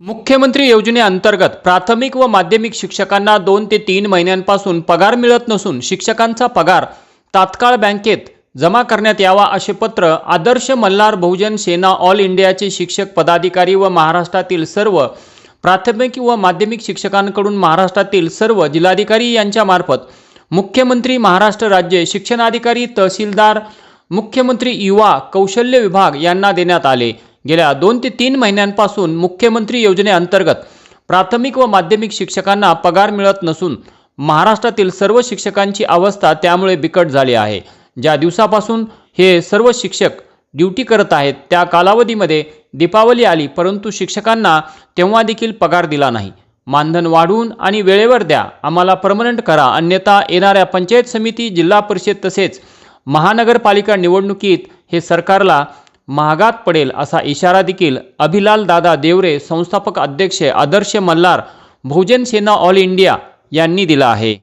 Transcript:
मुख्यमंत्री योजनेअंतर्गत प्राथमिक व माध्यमिक शिक्षकांना 2 ते 3 महिन्यांपासून पगार मिळत नसून शिक्षकांचा पगार तात्काळ बँकेत जमा करण्यात यावा असे पत्र आदर्श मल्हार बहुजन सेना ऑल इंडियाचे शिक्षक पदाधिकारी व महाराष्ट्रातील सर्व प्राथमिक व माध्यमिक शिक्षकांकडून महाराष्ट्रातील सर्व जिल्हाधिकारी यांच्या मार्फत मुख्यमंत्री महाराष्ट्र राज्य शिक्षणाधिकारी तहसीलदार मुख्यमंत्री युवा कौशल्य विभाग यांना देण्यात आले। गेल्या 2 ते 3 महिन्यांपासून मुख्यमंत्री योजनेअंतर्गत प्राथमिक व माध्यमिक शिक्षकांना पगार मिळत नसून महाराष्ट्रातील सर्व शिक्षकांची अवस्था त्यामुळे बिकट झाली आहे। ज्या दिवसापासून हे सर्व शिक्षक ड्यूटी करत आहेत त्या कालावधीमध्ये दीपावली आली, परंतु शिक्षकांना तेव्हा देखील पगार दिला नाही। मानधन वाढवून आणि वेळेवर द्या, आम्हाला परमनंट करा, अन्यथा येणाऱ्या पंचायत समिती, जिल्हा परिषद तसेच महानगरपालिका निवडणुकीत हे सरकारला महागात पडेल असा इशारा देखील अभिलाल दादा देवरे, संस्थापक अध्यक्ष आदर्श मल्हार बहुजन सेना ऑल इंडिया यांनी दिला आहे।